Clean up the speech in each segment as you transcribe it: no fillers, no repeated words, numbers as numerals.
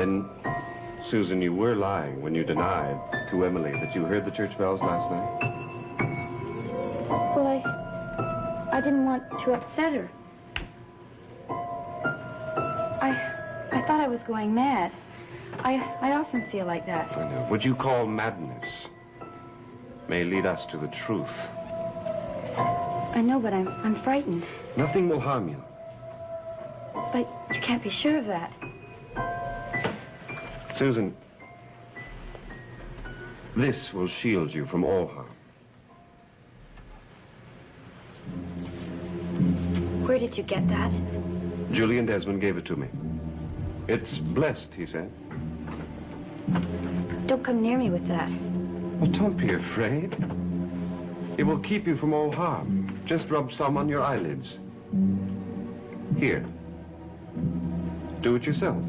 Then, Susan, you were lying when you denied to Emily that you heard the church bells last night? Well, I didn't want to upset her. I thought I was going mad. I often feel like that. I know. What you call madness may lead us to the truth. I know, but I'm frightened. Nothing will harm you. But you can't be sure of that. Susan, this will shield you from all harm. Where did you get that? Julian Desmond gave it to me. It's blessed, he said. Don't come near me with that. Well, don't be afraid. It will keep you from all harm. Just rub some on your eyelids. Here. Do it yourself.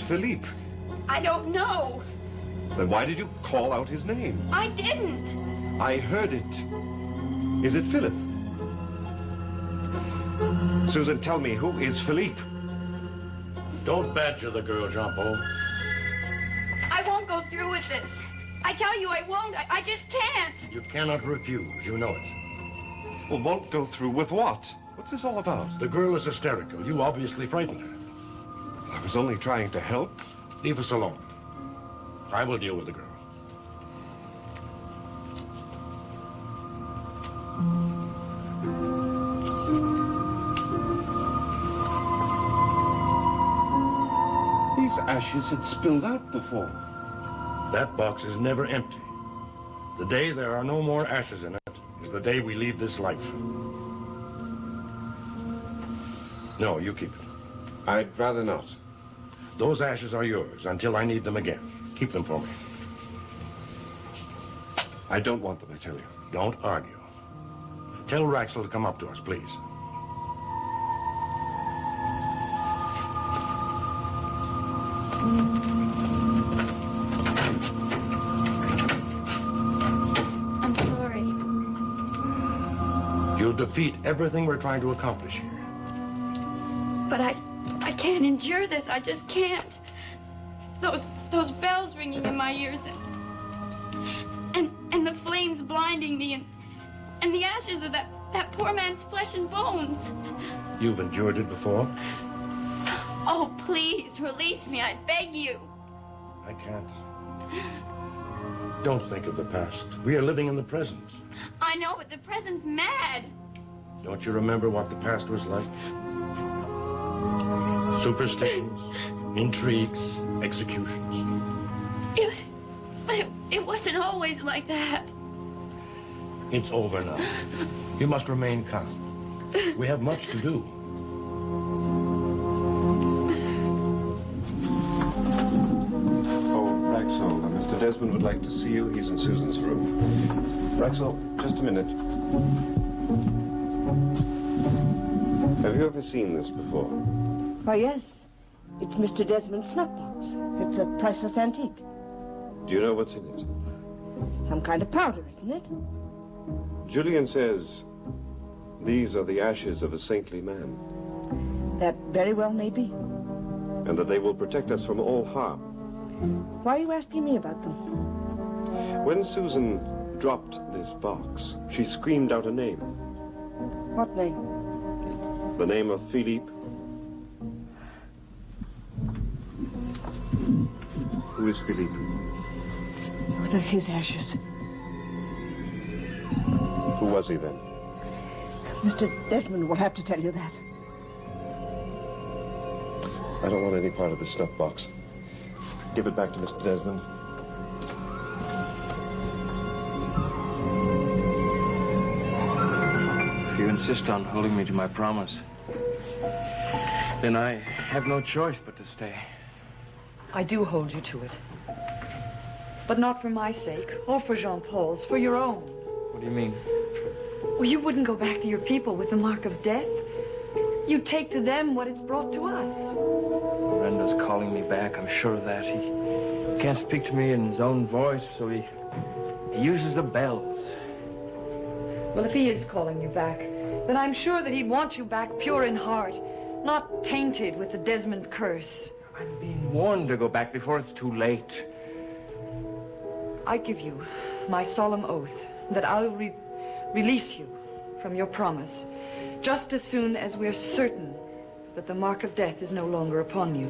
Philippe. I don't know. Then why did you call out his name? I didn't. I heard it. Is it Philip? Susan, tell me, who is Philippe? Don't badger the girl, Jean-Paul. I won't go through with this. I tell you I won't. I just can't. You cannot refuse. You know it. Well, won't go through with what? What's this all about? The girl is hysterical. You obviously frightened her. I was only trying to help. Leave us alone. I will deal with the girl. These ashes had spilled out before. That box is never empty. The day there are no more ashes in it is the day we leave this life. No, you keep it. I'd rather not. Those ashes are yours until I need them again. Keep them for me. I don't want them, I tell you. Don't argue. Tell Raxel to come up to us, please. I'm sorry. You'll defeat everything we're trying to accomplish here. But I can't endure this. I just can't. Those bells ringing in my ears and the flames blinding me and the ashes of that poor man's flesh and bones. You've endured it before? Oh, please, release me. I beg you. I can't. Don't think of the past. We are living in the present. I know, but the present's mad. Don't you remember what the past was like? Superstitions, intrigues, executions. It wasn't always like that. It's over now. You must remain calm. We have much to do. Oh, Raxel, Mr. Desmond would like to see you. He's in Susan's room. Raxel, just a minute. Have you ever seen this before? Why, yes. It's Mr. Desmond's snuff box. It's a priceless antique. Do you know what's in it? Some kind of powder, isn't it? Julian says these are the ashes of a saintly man. That very well may be. And that they will protect us from all harm. Why are you asking me about them? When Susan dropped this box, she screamed out a name. What name? The name of Philippe. Who is Philippe? Those are his ashes. Who was he then? Mr. Desmond will have to tell you that. I don't want any part of the snuff box. Give it back to Mr. Desmond. If you insist on holding me to my promise, Then I have no choice but to stay. I do hold you to it. But not for my sake, or for Jean-Paul's, for your own. What do you mean? Well, you wouldn't go back to your people with the mark of death. You'd take to them what it's brought to us. Lorendo's calling me back, I'm sure of that. He can't speak to me in his own voice, so he uses the bells. Well, if he is calling you back, then I'm sure that he'd want you back pure in heart, not tainted with the Desmond curse. I'm being warned to go back before it's too late. I give you my solemn oath that I'll release you from your promise just as soon as we're certain that the mark of death is no longer upon you.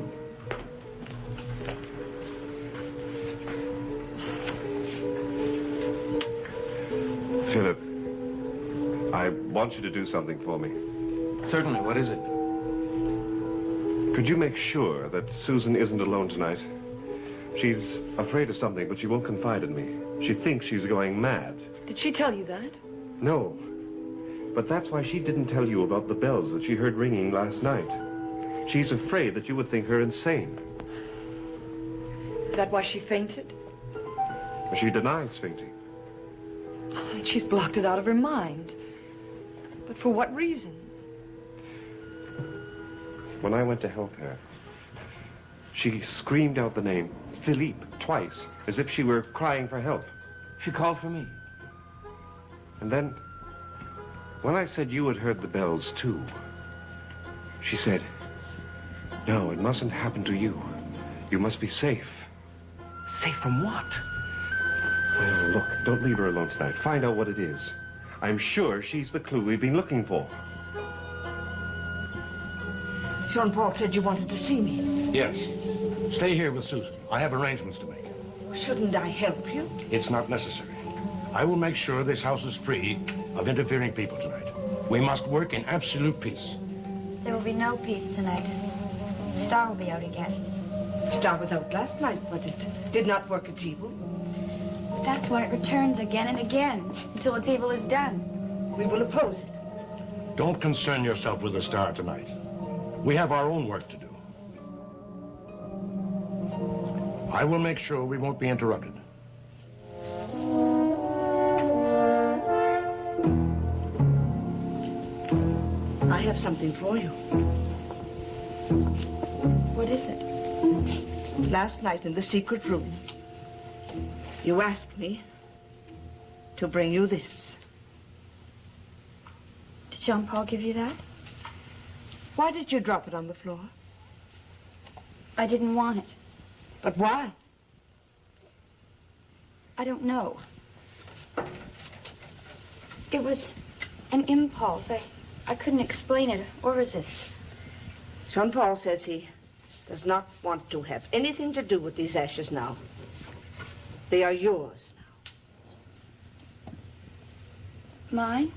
Philip, I want you to do something for me. Certainly, what is it? Could you make sure that Susan isn't alone tonight? She's afraid of something, but she won't confide in me. She thinks she's going mad. Did she tell you that? No. But that's why she didn't tell you about the bells that she heard ringing last night. She's afraid that you would think her insane. Is that why she fainted? She denies fainting. Oh, she's blocked it out of her mind. But for what reason? When I went to help her, she screamed out the name Philippe twice, as if she were crying for help. She called for me. And then, when I said you had heard the bells too, she said, no, it mustn't happen to you. You must be safe. Safe from what? Well, look, don't leave her alone tonight. Find out what it is. I'm sure she's the clue we've been looking for. Jean-Paul said you wanted to see me. Yes. Stay here with Susan. I have arrangements to make. Shouldn't I help you? It's not necessary. I will make sure this house is free of interfering people tonight. We must work in absolute peace. There will be no peace tonight. The star will be out again. The star was out last night, but it did not work its evil. But that's why it returns again and again, until its evil is done. We will oppose it. Don't concern yourself with the star tonight. We have our own work to do. I will make sure we won't be interrupted. I have something for you. What is it? Last night in the secret room, you asked me to bring you this. Did Jean-Paul give you that? Why did you drop it on the floor? I didn't want it. But why? I don't know. It was an impulse. I couldn't explain it or resist. Jean-Paul says he does not want to have anything to do with these ashes now. They are yours now. Mine?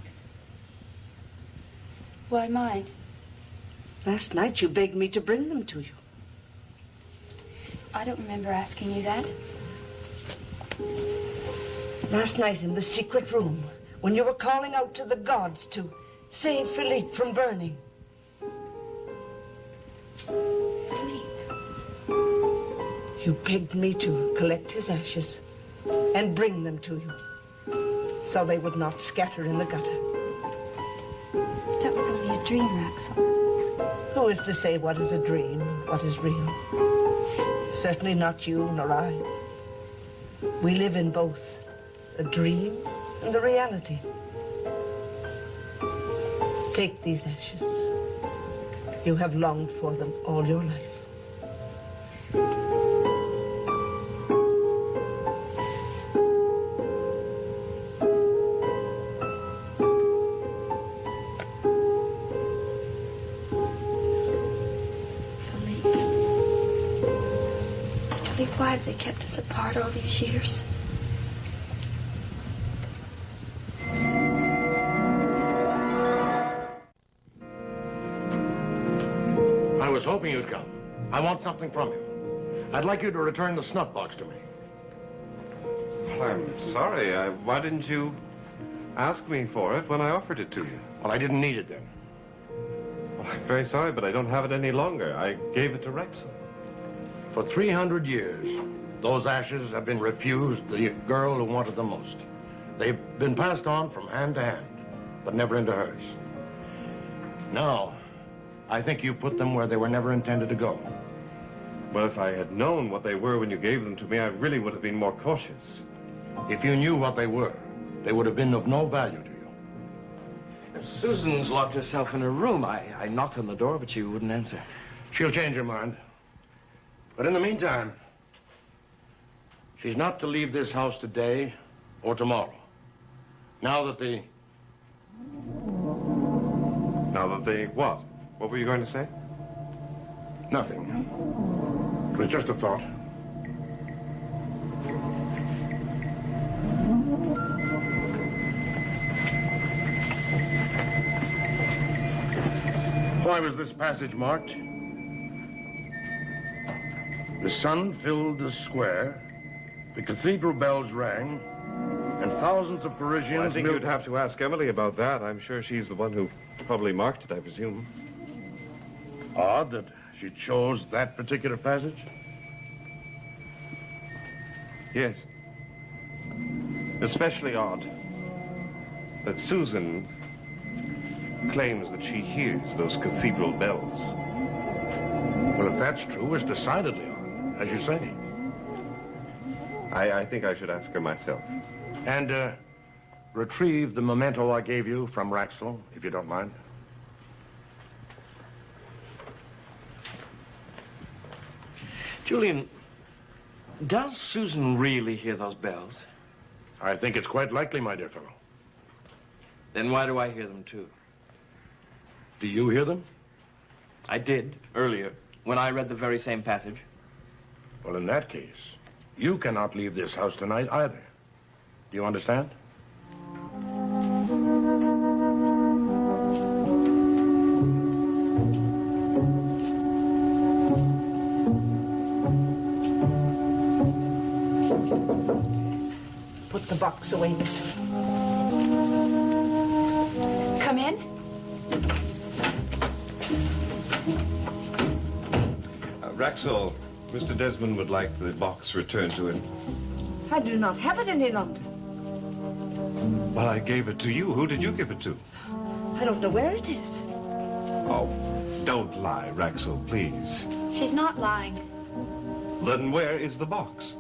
Why mine? Last night you begged me to bring them to you. I don't remember asking you that. Last night in the secret room, when you were calling out to the gods to save Philippe from burning. Philippe. You begged me to collect his ashes and bring them to you, so they would not scatter in the gutter. That was only a dream, Raxel. Who is to say what is a dream, what is real? Certainly not you nor I. We live in both the dream and the reality. Take these ashes. You have longed for them all your life. Why have they kept us apart all these years? I was hoping you'd come. I want something from you. I'd like you to return the snuff box to me. I'm sorry. Why didn't you ask me for it when I offered it to you? Well, I didn't need it then. Well, I'm very sorry, but I don't have it any longer. I gave it to Rexel. For 300 years, those ashes have been refused the girl who wanted them most. They've been passed on from hand to hand, but never into hers. Now, I think you put them where they were never intended to go. Well, if I had known what they were when you gave them to me, I really would have been more cautious. If you knew what they were, they would have been of no value to you. Susan's locked herself in her room. I knocked on the door, but she wouldn't answer. She'll change her mind. But in the meantime, she's not to leave this house today or tomorrow. Now that the what? What were you going to say? Nothing. It was just a thought. Why was this passage marked? The sun filled the square, the cathedral bells rang, and thousands of Parisians... Well, I think you'd have to ask Emily about that. I'm sure she's the one who probably marked it, I presume. Odd that she chose that particular passage? Yes. Especially odd that Susan claims that she hears those cathedral bells. Well, if that's true, it's decidedly odd, as you say. I think I should ask her myself. And, retrieve the memento I gave you from Raxel, if you don't mind. Julian, does Susan really hear those bells? I think it's quite likely, my dear fellow. Then why do I hear them too? Do you hear them? I did, earlier, when I read the very same passage. Well, in that case, you cannot leave this house tonight either. Do you understand? Put the box away, miss. Come in. Rexel, Mr. Desmond would like the box returned to him. I do not have it any longer. Well, I gave it to you. Who did you give it to? I don't know where it is. Oh, don't lie, Rexel, please. She's not lying. Then where is the box?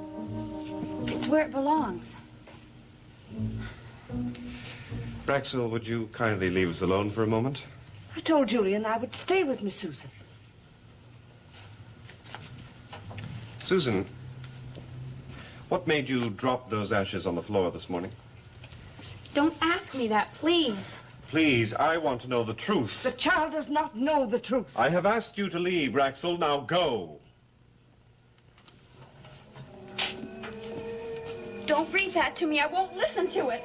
It's where it belongs. Rexel, would you kindly leave us alone for a moment? I told Julian I would stay with Miss Susan. Susan, what made you drop those ashes on the floor this morning? Don't ask me that, please. Please, I want to know the truth. The child does not know the truth. I have asked you to leave, Rexel. Now go. Don't read that to me. I won't listen to it.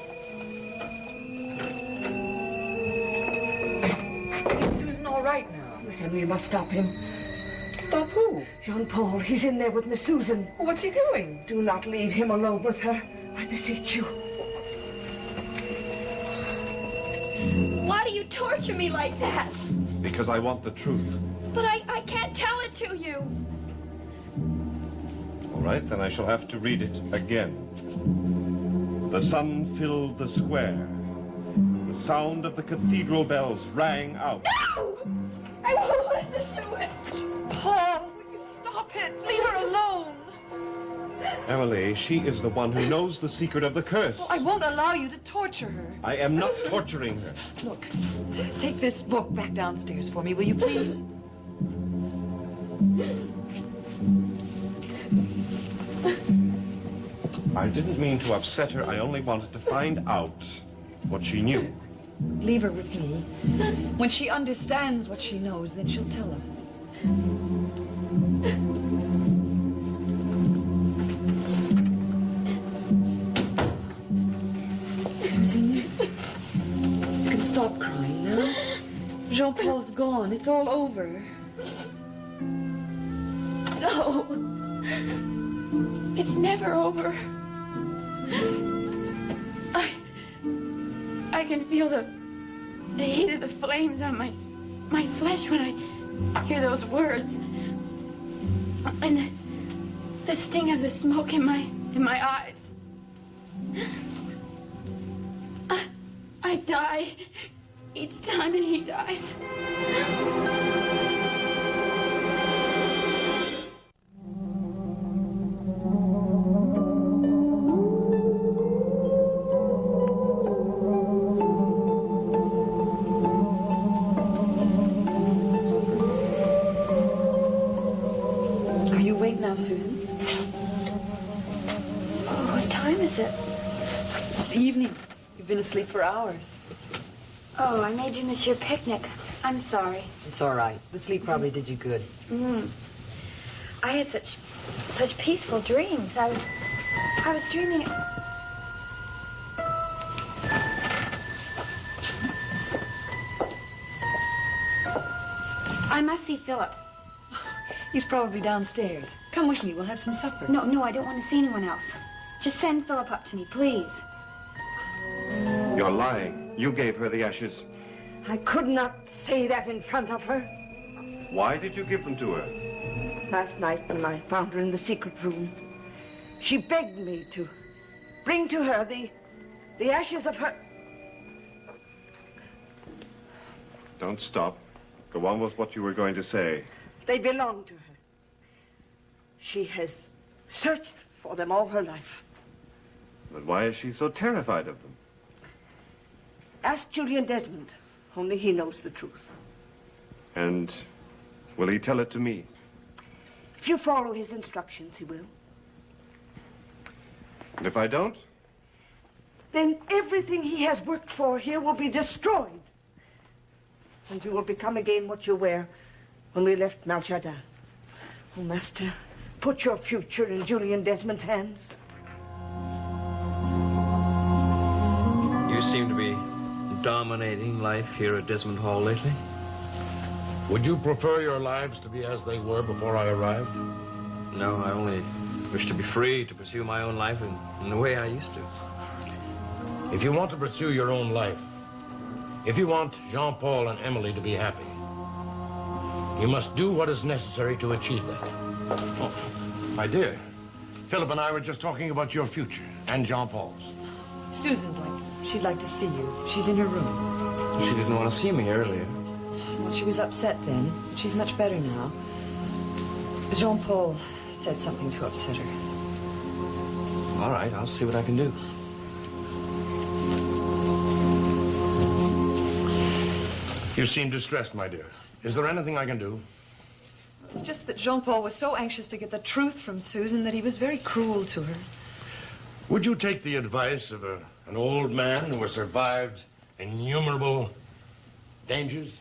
Is Susan all right now? Miss Emily, you must stop him. Stop who? Jean-Paul, he's in there with Miss Susan. What's he doing? Do not leave him alone with her. I beseech you. Why do you torture me like that? Because I want the truth. But I can't tell it to you. All right, then I shall have to read it again. The sun filled the square. The sound of the cathedral bells rang out. No! I won't listen to it. Paul, will you stop it? Leave her alone. Emily, she is the one who knows the secret of the curse. I won't allow you to torture her. I am not torturing her. Look, take this book back downstairs for me, will you please? I didn't mean to upset her. I only wanted to find out what she knew. Leave her with me. When she understands what she knows, then she'll tell us. Susan, you can stop crying now. Jean-Paul's gone. It's all over. No. It's never over. I can feel the heat of the flames on my my flesh when I hear those words. And the sting of the smoke in my eyes. I die each time he dies. Are you awake now, Susan? Oh, what time is it? It's evening. You've been asleep for hours. Oh, I made you miss your picnic. I'm sorry. It's all right. The sleep probably did you good. I had such peaceful dreams. I was dreaming. I must see Philip. He's probably downstairs. Come with me. We'll have some supper. No, I don't want to see anyone else. Just send Philip up to me, please. You're lying. You gave her the ashes. I could not say that in front of her. Why did you give them to her? Last night when I found her in the secret room, she begged me to bring to her the ashes of her... Don't stop. Go on with what you were going to say. They belong to her. She has searched for them all her life. But why is she so terrified of them? Ask Julian Desmond. Only he knows the truth. And will he tell it to me? If you follow his instructions, he will. And if I don't? Then everything he has worked for here will be destroyed. And you will become again what you were when we left Malchada. Oh, Master, put your future in Julian Desmond's hands. You seem to be dominating life here at Desmond Hall lately. Would you prefer your lives to be as they were before I arrived? No, I only wish to be free to pursue my own life in the way I used to. If you want to pursue your own life, if you want Jean-Paul and Emily to be happy, you must do what is necessary to achieve that. Oh, my dear, Philip and I were just talking about your future and Jean-Paul's. She'd like to see you. She's in her room. She didn't want to see me earlier. Well, she was upset then. She's much better now. Jean-Paul said something to upset her. All right, I'll see what I can do. You seem distressed, my dear. Is there anything I can do? It's just that Jean-Paul was so anxious to get the truth from Susan that he was very cruel to her. Would you take the advice of an old man who has survived innumerable dangers?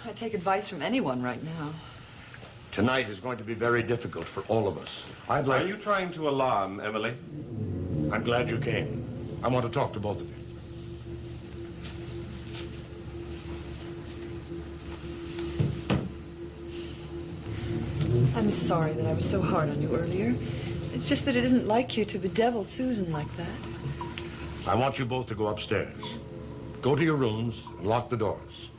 I'd take advice from anyone right now. Tonight is going to be very difficult for all of us. Are you trying to alarm Emily? I'm glad you came. I want to talk to both of you. I'm sorry that I was so hard on you earlier. It's just that it isn't like you to bedevil Susan like that. I want you both to go upstairs. Go to your rooms and lock the doors.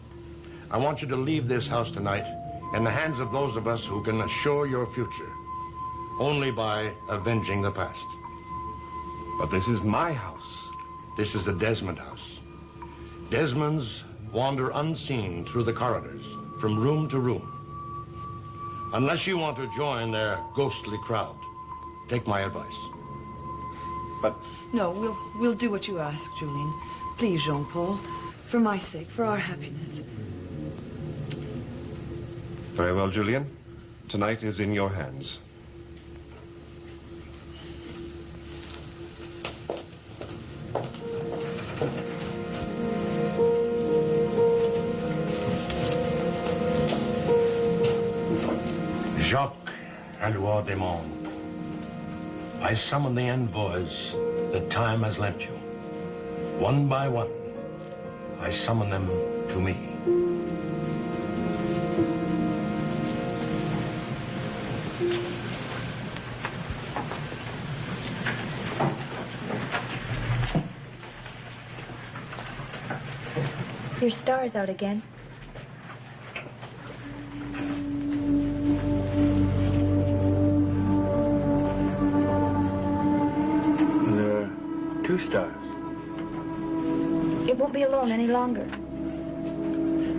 I want you to leave this house tonight in the hands of those of us who can assure your future only by avenging the past. But this is my house. This is the Desmond house. Desmonds wander unseen through the corridors, from room to room. Unless you want to join their ghostly crowd, take my advice. But No, we'll do what you ask, Julian. Please, Jean-Paul. For my sake, for our happiness. very well, Julian. Tonight is in your hands. Jacques, Aloi des Mondes, I summon the envoys that time has lent you. One by one, I summon them to me. Your star's out again. stars. It won't be alone any longer.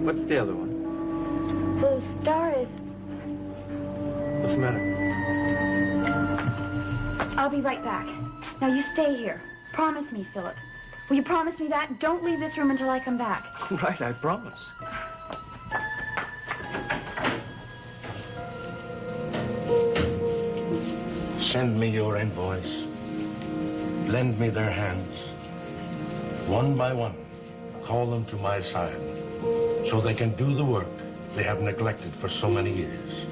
What's the other one? Well, the star is... What's the matter? I'll be right back. Now, you stay here. Promise me, Philip. Will you promise me that? Don't leave this room until I come back. Right, I promise. Send me your envoys. Lend me their hands. One by one, call them to my side so they can do the work they have neglected for so many years.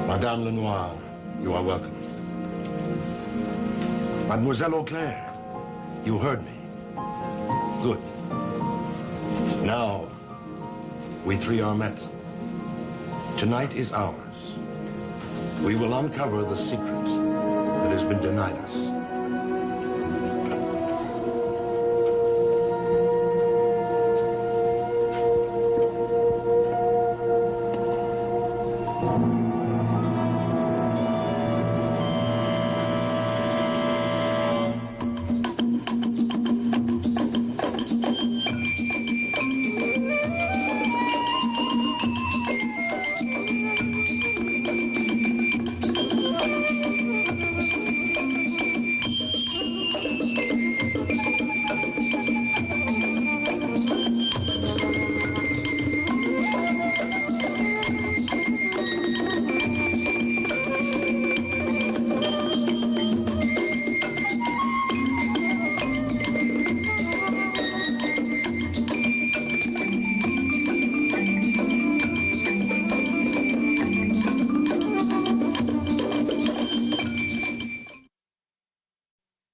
Madame Lenoir, you are welcome. Mademoiselle Auclair, you heard me. Good. Now, we three are met. Tonight is ours. We will uncover the secret that has been denied us.